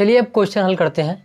चलिए अब क्वेश्चन हल करते हैं।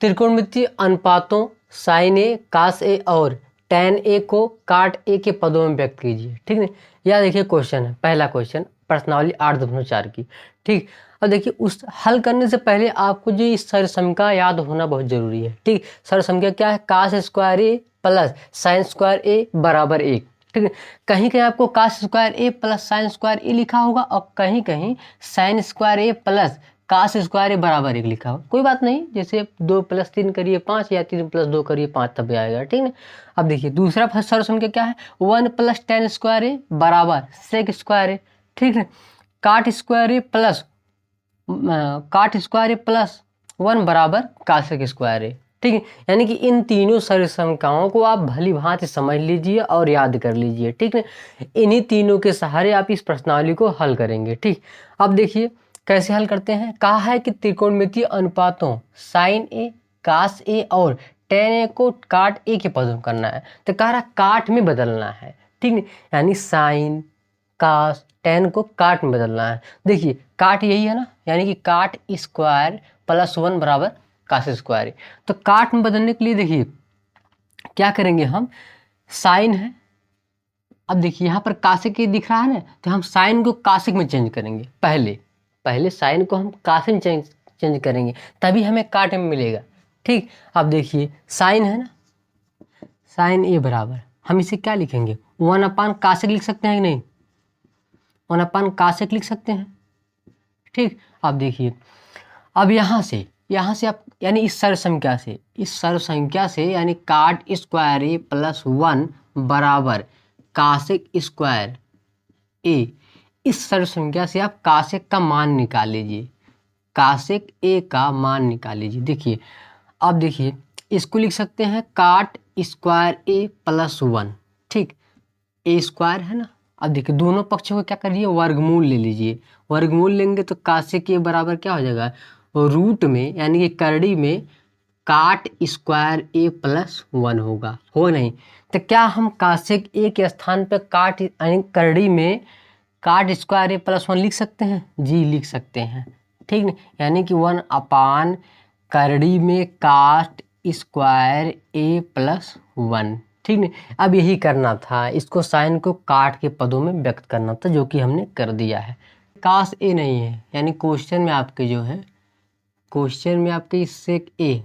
त्रिकोणमितीय अनुपातों साइन ए, कास ए और टैन ए को काट ए के पदों में व्यक्त कीजिए। ठीक है, यह देखिए क्वेश्चन है, पहला क्वेश्चन प्रश्नावली 8.4 की। ठीक, अब देखिए उस हल करने से पहले आपको जो इस सरसमीका याद होना बहुत जरूरी है। ठीक, सरसमीका क्या है? कास स्क्वायर ए प्लस साइन स्क्वायर ए बराबर 1। ठीक है, कहीं कहीं आपको कास स्क्वायर ए प्लस साइन स्क्वायर ए लिखा होगा और कहीं कहीं साइन स्क्वायर ए प्लस कास स्क्वायर ए बराबर 1 लिखा हो। कोई बात नहीं, जैसे 2 + 3 करिए 5 या 3 + 2 करिए 5 तब भी आएगा। ठीक है, अब देखिए दूसरा सरसमीका क्या है? 1 + tan स्क्वायर ए बराबर सेक स्क्वायर ए। ठीक है, काट स्क्वायर ए प्लस 1 बराबर कासेक स्क्वायर ए। ठीक है, यानी कि इन तीनों सरसमीकाओं को आप भली भांति समझ लीजिए और याद कर लीजिए। ठीक है, इन्हीं तीनों के सहारे आप इस प्रश्नावली को हल करेंगे। ठीक, अब देखिए कैसे हल करते हैं। कहा है कि त्रिकोणमितीय अनुपातों साइन ए, कास ए और टेन ए को काट ए के पदों में करना है। तो कह रहा काट में बदलना है। ठीक है, यानी साइन कास टेन को काट में बदलना है। देखिए काट यही है ना, यानी कि काट स्क्वायर प्लस 1 बराबर कास स्क्वायर। तो काट में बदलने के लिए देखिए क्या करेंगे हम, साइन है, अब देखिए यहाँ पर कासेक दिख रहा है ना, तो हम साइन को कासेक में चेंज करेंगे। पहले साइन को हम कासेक में चेंज करेंगे, तभी हमें काट में मिलेगा। ठीक, अब देखिए साइन है ना, साइन ए बराबर हम इसे क्या लिखेंगे? 1 कासेक लिख सकते हैं कि नहीं? 1 कासेक लिख सकते हैं। ठीक, अब देखिए अब यहाँ से आप यानी इस सरसंख्या से यानी काट स्क्वायर ए प्लस 1 बराबर कासेक स्क्वायर ए, इस सरसंख्या से आप कासेक का मान निकाल लीजिए, कासेक ए का मान निकाल लीजिए। देखिए अब देखिए इसको लिख सकते हैं काट स्क्वायर ए प्लस 1। ठीक, ए स्क्वायर है ना, अब देखिए दोनों पक्षों को क्या करिए, वर्गमूल ले लीजिए। वर्गमूल लेंगे तो कासेक ए बराबर क्या हो जाएगा, रूट में यानी कि करड़ी में काट स्क्वायर ए प्लस 1 होगा, हो नहीं? तो क्या हम कासेक ए के स्थान पर काट यानी करड़ी में काट स्क्वायर ए प्लस 1 लिख सकते हैं? जी लिख सकते हैं। ठीक है, यानी कि 1 करड़ी में काट स्क्वायर ए प्लस 1। ठीक है, अब यही करना था, इसको साइन को काट के पदों में व्यक्त करना था, जो कि हमने कर दिया है। कास ए नहीं है, यानी क्वेश्चन में आपके जो है, क्वेश्चन में आपके सेक ए।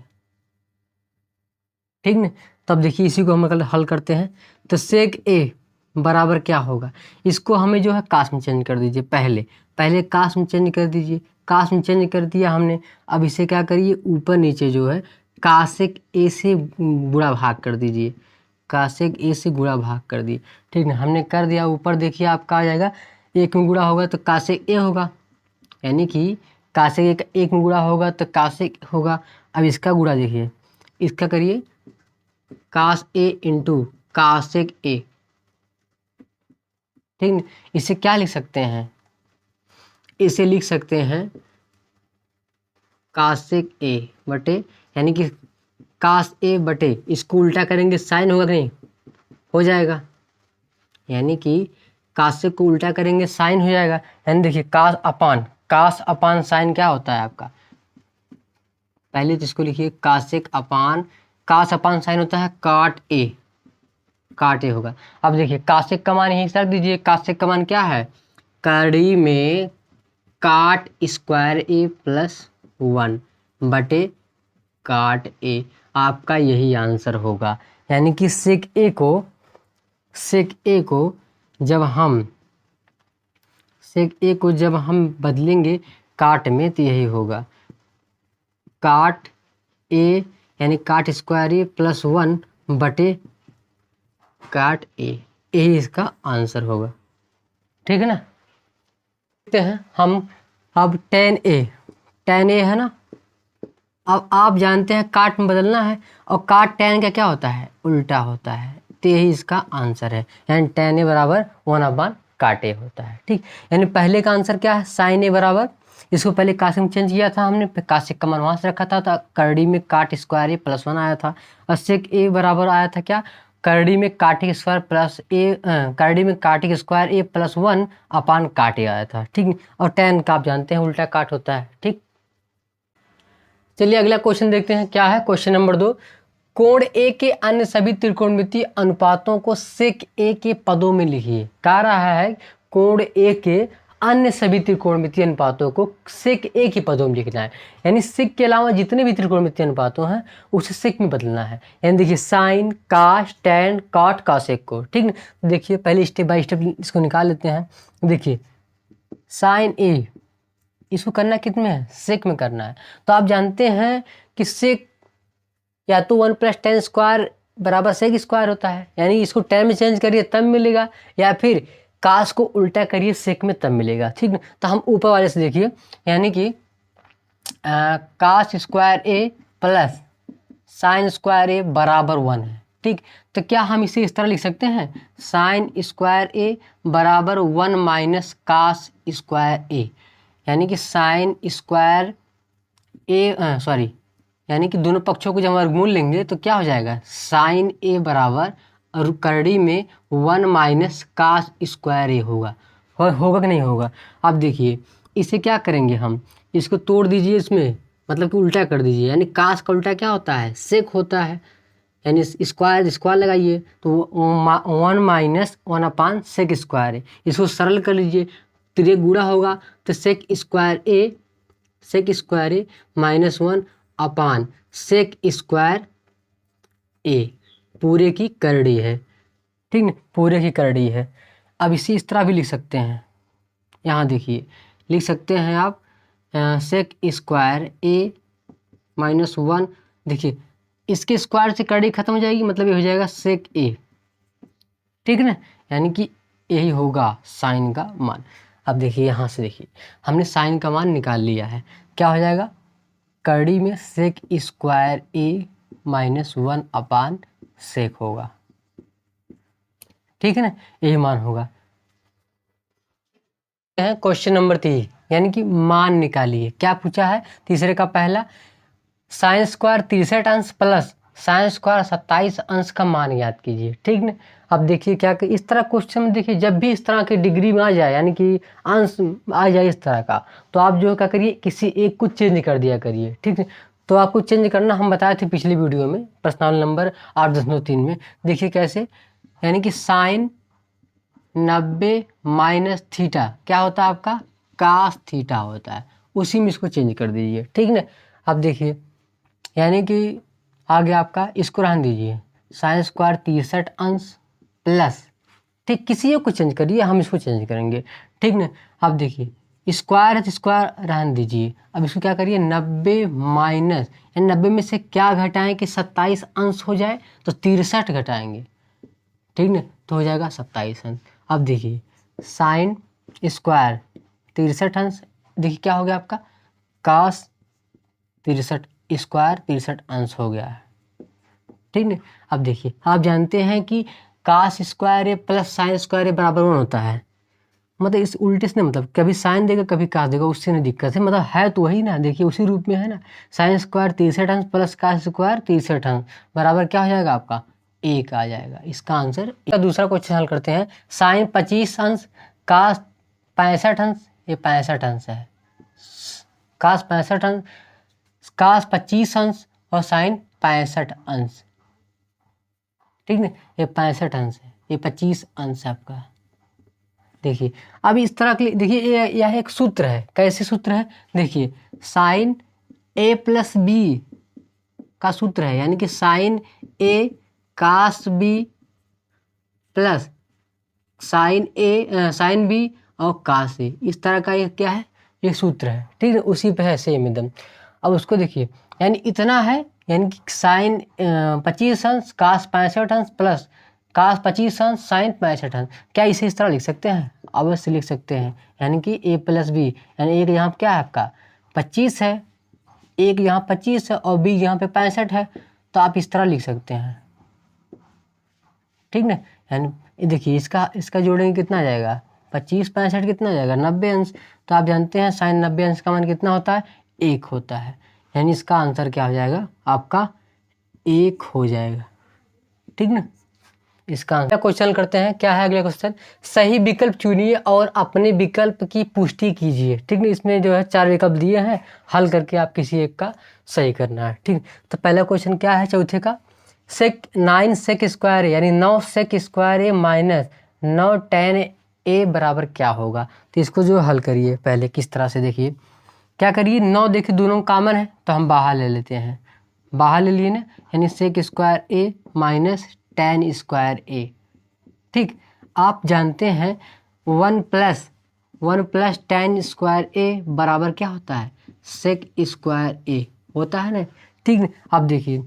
ठीक है, तब देखिए इसी को हम हल करते हैं। तो सेक ए बराबर क्या होगा, इसको हमें जो है कास में चेंज कर दीजिए। पहले कास में चेंज कर दीजिए, कास में चेंज कर दिया हमने। अब इसे क्या करिए, ऊपर नीचे जो है कासेक ए से गुणा भाग कर दीजिए, कासेक ए से गुणा भाग कर दिए। ठीक है, हमने कर दिया। ऊपर देखिए आपका आ जाएगा, 1 में गुणा होगा तो कासेक ए होगा, यानी कि कासेक 1 में गुणा होगा तो कासेक होगा। अब इसका गुणा देखिए, इसका करिए कास ए इंटू कासेक ए। ठीक है, इसे क्या लिख सकते हैं, इसे लिख सकते हैं कासेक ए बटे, यानी कि कास ए बटे, इसको उल्टा करेंगे साइन होगा कि नहीं, हो जाएगा, यानी कि कासेक को उल्टा करेंगे साइन हो जाएगा। यानी देखिए कास अपान साइन क्या होता है आपका, पहले तो इसको लिखिए कास अपान साइन होता है काट ए होगा। अब देखिए कासेक का मान यहीं रख दीजिए, कासेक का मान क्या है, करड़ी में काट स्क्वायर ए प्लस 1 बटे काट ए, आपका यही आंसर होगा। यानी कि सेक ए को जब हम बदलेंगे काट में तो यही होगा, काट ए यानी काट स्क्वायर ए प्लस 1 बटे काट ए, यही इसका आंसर होगा। ठीक है ना, देखते हैं हम अब टेन ए है ना, अब आप जानते हैं काट में बदलना है, और काट टेन का क्या होता है, उल्टा होता है, तो यही इसका आंसर है। यानी टेन ए बराबर 1 काट ए होता है। ठीक, यानी पहले का आंसर क्या है, साइन ए बराबर, इसको पहले कासेक में चेंज किया था हमने, कासेक का मान वहाँ से रखा था, तो करड़ी में काट स्क्वायर ए प्लस 1 आया था। और सेक ए बराबर आया था क्या, करड़ी में काटिक स्क्वायर ए प्लस 1 अपान काट ए आया था। ठीक, और टेन का आप जानते हैं उल्टा काट होता है। ठीक, चलिए अगला क्वेश्चन देखते हैं क्या है। क्वेश्चन नंबर 2, कोण ए के अन्य सभी त्रिकोणमितीय अनुपातों को सेक ए के पदों में लिखिए। कह रहा है कोण ए के अन्य सभी त्रिकोणमितीय अनुपातों को सेक ए के पदों में लिखना है, यानी सेक के अलावा जितने भी त्रिकोणमितीय अनुपातों हैं उसे सेक में बदलना है। यानी देखिए साइन, काश, टैन, कॉट, कॉसेक को, ठीक ना। देखिए पहले स्टेप बाय स्टेप इसको निकाल लेते हैं। देखिए साइन ए, इसको करना कितने में है, सेक में करना है। तो आप जानते हैं कि सेक या तो 1 + tan स्क्वायर बराबर सेक स्क्वायर होता है, यानी इसको टैन में चेंज करिए तब मिलेगा, या फिर काश को उल्टा करिए सेक में तब मिलेगा, ठीक ना। तो हम ऊपर वाले से देखिए, यानी कि काश स्क्वायर ए प्लस साइन स्क्वायर ए बराबर 1 है, ठीक। तो क्या हम इसे इस तरह लिख सकते हैं, साइन स्क्वायर ए बराबर 1 माइनस काश स्क्वायर ए, यानी कि साइन स्क्वायर ए सॉरी, यानी कि दोनों पक्षों को जब वर्गमूल लेंगे तो क्या हो जाएगा, साइन ए बराबर और करड़ी में 1 माइनस काश स्क्वायर ए होगा। होगा कि नहीं होगा। अब देखिए इसे क्या करेंगे हम, इसको तोड़ दीजिए इसमें, मतलब कि उल्टा कर दीजिए, यानी काश का उल्टा क्या होता है, सेक होता है, यानी स्क्वायर स्क्वायर लगाइए तो 1 माइनस 1 सेक स्क्वायर है। इसको सरल कर लीजिए, तिरे गुणा होगा तो सेक स्क्वायर ए माइनस 1 सेक स्क्वायर ए पूरे की करड़ी है, ठीक है, पूरे की करड़ी है। अब इसी इस तरह भी लिख सकते हैं, यहाँ देखिए लिख सकते हैं आप सेक स्क्वायर ए माइनस 1, देखिए इसके स्क्वायर से करड़ी खत्म हो जाएगी, मतलब ये हो जाएगा सेक ए, ठीक है ना, यानी कि यही होगा साइन का मान। अब देखिए यहाँ से देखिए हमने साइन का मान निकाल लिया है, क्या हो जाएगा, करड़ी में सेक स्क्वायर ए माइनस 1 सेक होगा, ठीक है ना, यही मान होगा। क्वेश्चन नंबर 3, यानी कि मान निकालिए। क्या पूछा है, तीसरे का पहला, साइन स्क्वायर 63 अंश प्लस साइन स्क्वायर 27 अंश का मान याद कीजिए, ठीक ना। अब देखिए क्या कि इस तरह क्वेश्चन में देखिए जब भी इस तरह के डिग्री में आ जाए, यानी कि अंश आ जाए इस तरह का, तो आप जो क्या करिए किसी एक को चेंज कर दिया करिए, ठीक है। तो आपको चेंज करना हम बताए थे पिछली वीडियो में, प्रश्न नंबर 8.3 में। देखिए कैसे, यानी कि साइन 90 माइनस थीटा क्या होता है आपका, कास थीटा होता है, उसी में इसको चेंज कर दीजिए, ठीक ना। अब देखिए यानी कि आगे आपका इसको रहने दीजिए, साइन स्क्वायर 63 अंश प्लस, ठीक, किसी एक को चेंज करिए, हम इसको चेंज करेंगे, ठीक ना। अब देखिए स्क्वायर है तो स्क्वायर रहने दीजिए। अब इसको क्या करिए 90 माइनस, यानी 90 में से क्या घटाएं कि 27 अंश हो जाए, तो 63 घटाएंगे, ठीक ना, तो हो जाएगा 27 अंश। अब देखिए साइन स्क्वायर 63 अंश, देखिए क्या हो गया आपका, कास 63 स्क्वायर 63 अंश हो गया है, ठीक ना। अब देखिए आप जानते हैं कि कास स्क्वायर ए प्लस साइन स्क्वायर ए बराबर 1 होता है, मतलब इस उल्टे से, मतलब कभी साइन देगा कभी कास देगा, उससे नहीं दिक्कत है, मतलब है तो वही ना, देखिए उसी रूप में है ना। साइन स्क्वायर 63 अंश प्लस कास स्क्वायर 63 अंश बराबर क्या हो जाएगा आपका, 1 आ जाएगा, इसका आंसर। दूसरा क्वेश्चन हल करते हैं, साइन 25 अंश कास 65 अंश, ये 65 अंश है, कास 65 अंश, कास 25 अंश और साइन 65 अंश, ठीक है, ये 65 अंश है, ये 25 अंश है आपका। देखिए अब इस तरह के, देखिए यह एक सूत्र है, कैसे सूत्र है, देखिए साइन ए प्लस बी का सूत्र है, यानी कि sine A cos B plus sine B और कास ए, इस तरह का ये क्या है, ये सूत्र है, ठीक है, उसी पे है सेम एकदम। अब उसको देखिए, यानी इतना है, यानी कि साइन 25 अंश कास 65 अंश प्लस कास 25 अंश साइन 65 अंश, क्या इसे इस तरह लिख सकते हैं, अवश्य लिख सकते हैं, यानी कि ए प्लस बी, यानी एक यहाँ क्या है आपका 25 है, एक यहाँ 25 है और बी यहाँ पे 65 है, तो आप इस तरह लिख सकते हैं, ठीक ना। यानी देखिए इसका जोड़ेंगे कितना आ जाएगा, 25 65 कितना आ जाएगा 90 अंश, तो आप जानते हैं साइन 90 अंश का मान कितना होता है, 1 होता है, यानी इसका आंसर क्या हो जाएगा आपका 1 हो जाएगा, ठीक ना। इसका आंसर क्वेश्चन करते हैं। क्या है अगला क्वेश्चन, सही विकल्प चुनिए और अपने विकल्प की पुष्टि कीजिए। ठीक है, इसमें जो है 4 विकल्प दिए हैं, हल करके आप किसी एक का सही करना है। ठीक, तो पहला क्वेश्चन क्या है चौथे का, सेक 9 सेक स्क्वायर ए यानी 9 सेक स्क्वायर ए माइनस 9 tan ए बराबर क्या होगा। तो इसको जो हल करिए पहले किस तरह से, देखिए क्या करिए, 9 देखिए दोनों कॉमन है तो हम बाहर ले लेते हैं, बाहर ले लिए ना, यानी सेक स्क्वायर ए माइनस tan स्क्वायर ए। ठीक, आप जानते हैं 1 प्लस tan स्क्वायर ए बराबर क्या होता है, सेक स्क्वायर ए होता है ना। ठीक, अब देखिए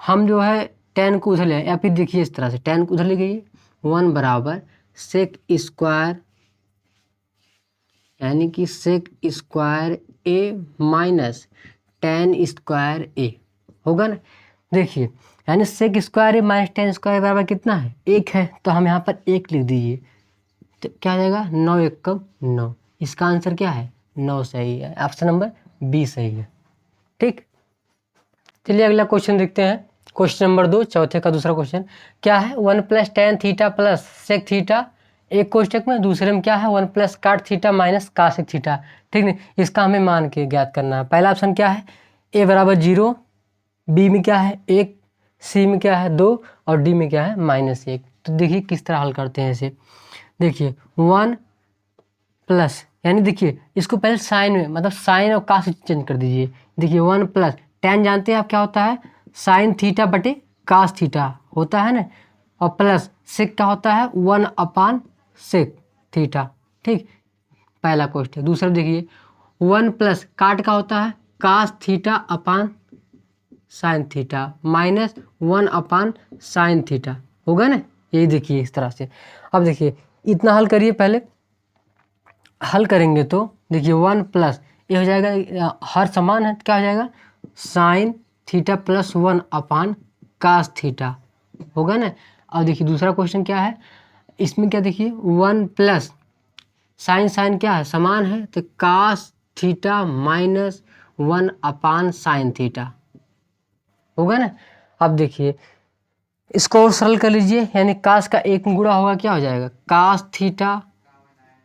हम जो है tan को उधर ले, या फिर देखिए इस तरह से tan को उधर ले गई, 1 बराबर सेक स्क्वायर यानी कि सेक स्क्वायर ए माइनस tan स्क्वायर ए होगा ना। देखिए यानी सेक स्क्वायर ए माइनस tan स्क्वायर बराबर कितना है, 1 है, तो हम यहाँ पर 1 लिख दीजिए, तो क्या आ जाएगा 9 एकम 9। इसका आंसर क्या है, 9 सही है, ऑप्शन नंबर बी सही है। ठीक, चलिए अगला क्वेश्चन देखते हैं। क्वेश्चन नंबर 2 चौथे का दूसरा क्वेश्चन क्या है, 1 plus tan theta plus sec theta एक कोष्टक में, दूसरे में क्या है 1 प्लस काट थीटा माइनस कासेक थीटा। ठीक है, इसका हमें मान के ज्ञात करना है। पहला ऑप्शन क्या है, ए बराबर 0, बी में क्या है 1, सी में क्या है 2 और डी में क्या है -1। तो देखिए किस तरह हल करते हैं इसे। देखिए 1 प्लस यानी देखिए इसको पहले साइन में, मतलब साइन और कास चेंज कर दीजिए। देखिए 1 प्लस tan जानते हैं आप क्या होता है, साइन थीटा बटे कास थीटा होता है ना, और प्लस सेक क्या होता है 1 अपान सेक थीटा। ठीक, पहला क्वेश्चन। दूसरा देखिए 1 प्लस काट का होता है cos theta upon sine theta minus 1 upon sine theta होगा ना, यही देखिए इस तरह से। अब देखिए इतना हल करिए, पहले हल करेंगे तो देखिए 1 प्लस ये हो जाएगा, हर समान है, क्या हो जाएगा sign theta plus 1 upon cos theta होगा ना। अब देखिए दूसरा क्वेश्चन क्या है, इसमें क्या देखिए 1 प्लस साइन क्या है समान है, तो cos theta minus 1 upon sine theta होगा ना। अब देखिए इसको और सरल कर लीजिए, यानी कास का एक में गुणा होगा, क्या हो जाएगा cos theta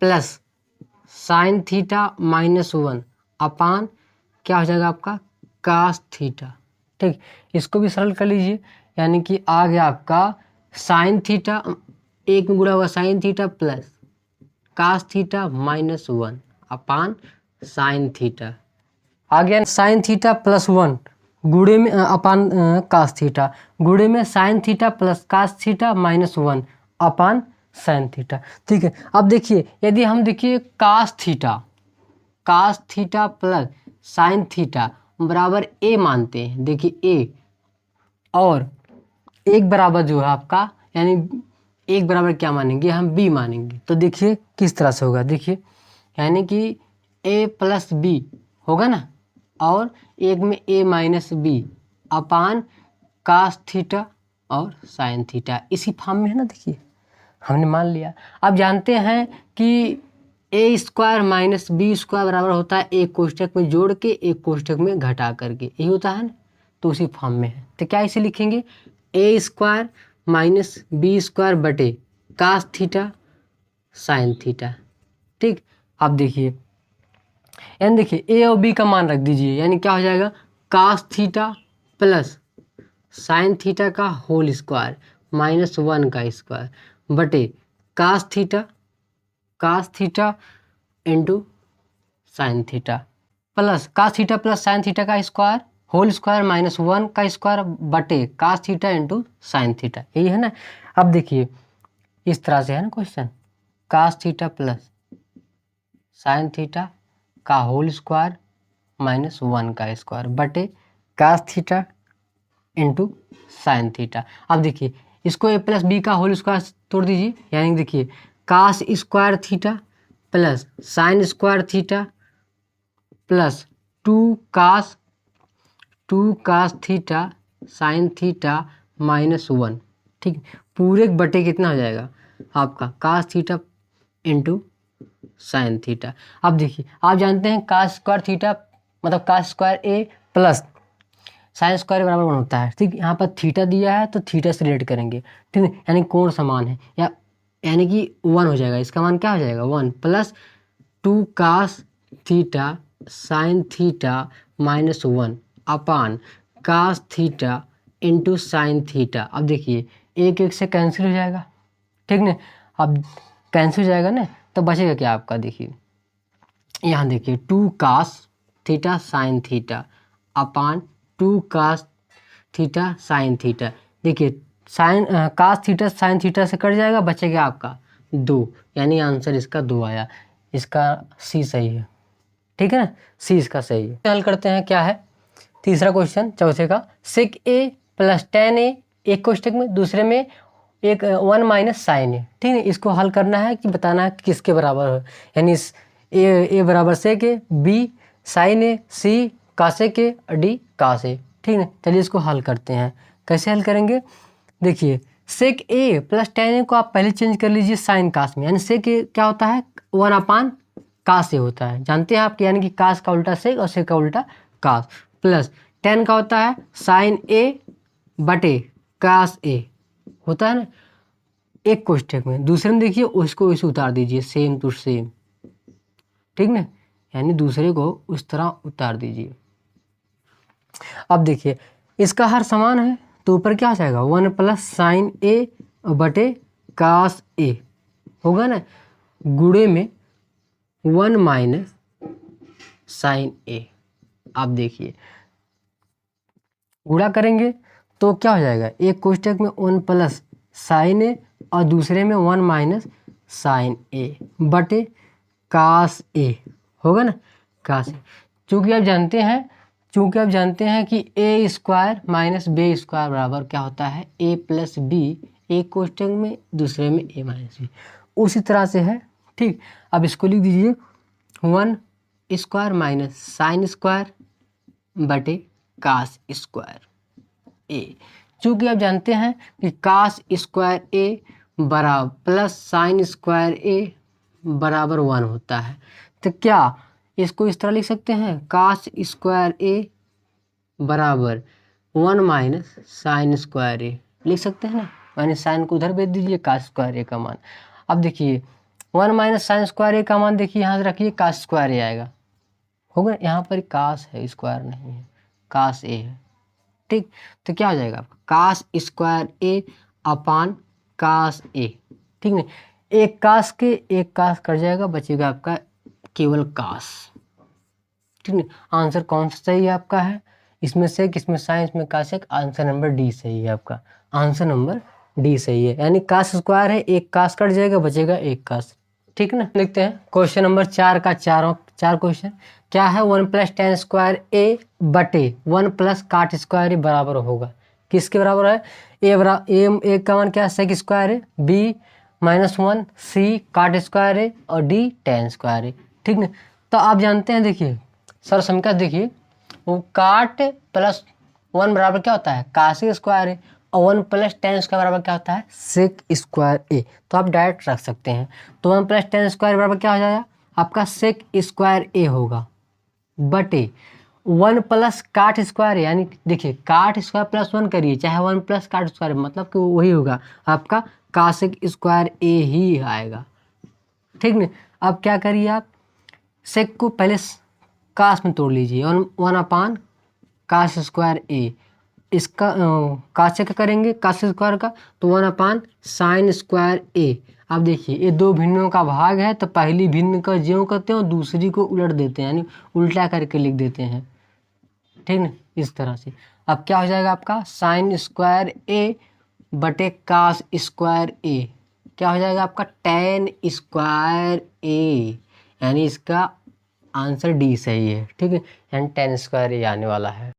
plus sine theta -1 upon क्या हो जाएगा आपका कास थीटा। ठीक, इसको भी सरल कर लीजिए, यानी कि आ गया आपका साइन थीटा एक में गुणा होगा sine theta plus cos theta -1 upon sine theta. आ गया साइन थीटा प्लस 1 गुणे में अपान कास थीटा, गुणे में sine theta plus cos theta -1 upon sine theta. ठीक है, अब देखिए यदि हम देखिए cos theta plus sine theta बराबर ए मानते हैं, देखिए ए और एक बराबर जो है आपका, यानी एक बराबर क्या मानेंगे हम बी मानेंगे, तो देखिए किस तरह से होगा। देखिए यानी कि ए प्लस बी होगा ना, और एक में ए माइनस बी अपान कास थीटा और साइन थीटा, इसी फॉर्म में है ना। देखिए हमने मान लिया। अब जानते हैं कि ए स्क्वायर माइनस बी स्क्वायर बराबर होता है एक कोष्टक में जोड़ के एक कोष्टक में घटा करके, यही होता है ना, तो उसी फॉर्म में है। तो क्या इसे लिखेंगे ए स्क्वायर माइनस बी स्क्वायर बटे कास थीटा साइन थीटा। ठीक, अब देखिए यानी देखिए ए और बी का मान रख दीजिए, यानी क्या हो जाएगा cos theta plus sine theta का होल स्क्वायर -1 का स्क्वायर बटे cos theta into sine theta plus cos theta plus sine theta का स्क्वायर होल स्क्वायर -1 का स्क्वायर बटे cos theta into sine theta, यही है ना। अब देखिए इस तरह से है ना question, cos theta plus sine theta का होल स्क्वायर -1 का स्क्वायर बटे cos theta into sine theta. अब देखिए इसको ए प्लस बी का होल स्क्वायर तोड़ दीजिए, यानी देखिए cos square theta plus sine square theta plus 2 cos theta sine theta -1। ठीक, पूरे बटे कितना हो जाएगा आपका cos theta into sine theta. अब देखिए आप जानते हैं कास स्क्वायर थीटा मतलब कास स्क्वायर ए प्लस साइन स्क्वायर बराबर 1 होता है। ठीक, यहाँ पर थीटा दिया है तो थीटा से रिलेट करेंगे। ठीक है, यानी कोण समान है, या यानी कि 1 हो जाएगा। इसका मान क्या हो जाएगा 1 plus 2 cos theta sine theta minus 1 upon cos theta into sine theta. अब देखिए एक एक से कैंसिल हो जाएगा। ठीक ना, अब कैंसिल हो जाएगा ना, तो बचेगा क्या आपका, देखिए यहाँ देखिए 2 cos theta sine theta upon 2 cos theta sine theta. देखिए sine cos theta sine theta से कट जाएगा, बचेगा आपका 2, यानी आंसर इसका 2 आया। इसका सी सही है। ठीक है ना, सी इसका सही है। हल करते हैं, क्या है तीसरा क्वेश्चन चौथे का। सेक ए प्लस टेन ए, एक क्वेश्चन में, दूसरे में एक 1 माइनस साइन ए। ठीक है, इसको हल करना है कि बताना है कि किसके बराबर है, यानी ए बराबर सेक ए, बी साइन ए, सी कासेक ए, डी कास ए। ठीक है, चलिए इसको हल करते हैं। कैसे हल करेंगे, देखिए सेक ए प्लस टेन ए को आप पहले चेंज कर लीजिए साइन कास में, यानी सेक ए क्या होता है 1 अपान कास ए होता है, जानते हैं आपके, यानी कि कास का उल्टा सेक और सेक का उल्टा कास, प्लस टेन का होता है साइन ए बटे कास ए होता है ना, एक क्वेश्चन में। दूसरे में देखिए उसको इसे उतार दीजिए सेम टू सेम। ठीक ना, यानी दूसरे को उस तरह उतार दीजिए। अब देखिए इसका हर समान है तो ऊपर क्या आ जाएगा 1 प्लस साइन ए बटे कास ए होगा ना, गुणे में 1 माइनस साइन ए। आप देखिए गुणा करेंगे तो क्या हो जाएगा, एक कोष्टक में 1 प्लस साइन ए और दूसरे में 1 माइनस साइन ए बटे कास ए होगा ना, कास ए। चूँकि आप जानते हैं कि ए स्क्वायर माइनस बी स्क्वायर बराबर क्या होता है ए प्लस बी, एक कोष्टक में दूसरे में ए माइनस बी, उसी तरह से है। ठीक, अब इसको लिख दीजिए 1 स्क्वायर माइनस साइन स्क्वायर बटे कास स्क्वायर ए। चूँकि आप जानते हैं कि कास स्क्वायर ए बराबर प्लस साइन स्क्वायर ए बराबर 1 होता है, तो क्या इसको इस तरह लिख सकते हैं कास स्क्वायर ए बराबर 1 माइनस साइन स्क्वायर ए, लिख सकते हैं ना, यानी साइन को उधर भेज दीजिए कास स्क्वायर ए का मान। अब देखिए 1 माइनस साइन स्क्वायर ए का मान देखिए यहाँ से रखिए कास स्क्वायर ए आएगा, होगा यहाँ पर कास है स्क्वायर नहीं है, कास ए है। ठीक, तो क्या हो जाएगा आपका कास स्क्वायर ए अपान कास ए। ठीक है, एक कास कट जाएगा, बचेगा आपका केवल कास। ठीक है, आंसर कौन सा सही है आपका है, इसमें से किसमें साइन इसमें कास एक, आंसर नंबर डी सही है आपका, आंसर नंबर डी सही है, यानी कास स्क्वायर है, एक कास कट जाएगा, बचेगा एक कास। ठीक है ना, देखते हैं क्वेश्चन नंबर 4 का चार क्वेश्चन। क्या है 1 प्लस टेन स्क्वायर ए बटे 1 प्लस काट स्क्वायर ए बराबर होगा, किसके बराबर है, ए का मान क्या है सेक स्क्वायर है, बी -1, सी काट स्क्वायर है और डी टेन स्क्वायर है। ठीक है, तो आप जानते हैं देखिए सर समीकरण देखिए, वो काट प्लस 1 बराबर क्या होता है कासे स्क्वायर है और 1 प्लस टेन स्क्वायर बराबर क्या होता है सेक स्क्वायर ए, तो आप डायरेक्ट रख सकते हैं। तो 1 प्लस टेन स्क्वायर बराबर क्या हो जाएगा आपका सेक स्क्वायर ए होगा बटे 1 प्लस काट स्क्वायर, यानी देखिए काट स्क्वायर प्लस 1 करिए चाहे 1 प्लस काट स्क्वायर, मतलब कि वही होगा आपका कासेक स्क्वायर ए ही आएगा। ठीक न, अब क्या करिए आप सेक को पहले कास में तोड़ लीजिए, 1 अपान कास स्क्वायर ए, इसका कासेक करेंगे कास स्क्वायर का तो 1 अपान साइन स्क्वायर ए। अब देखिए ये दो भिन्नों का भाग है तो पहली भिन्न का ज्यों करते हैं और दूसरी को उलट देते हैं, यानी उल्टा करके लिख देते हैं। ठीक ना, इस तरह से अब क्या हो जाएगा आपका साइन स्क्वायर ए बटे कास स्क्वायर ए, क्या हो जाएगा आपका टेन स्क्वायर ए, यानी इसका आंसर डी सही है। ठीक है, यानी टेन स्क्वायर ए आने वाला है।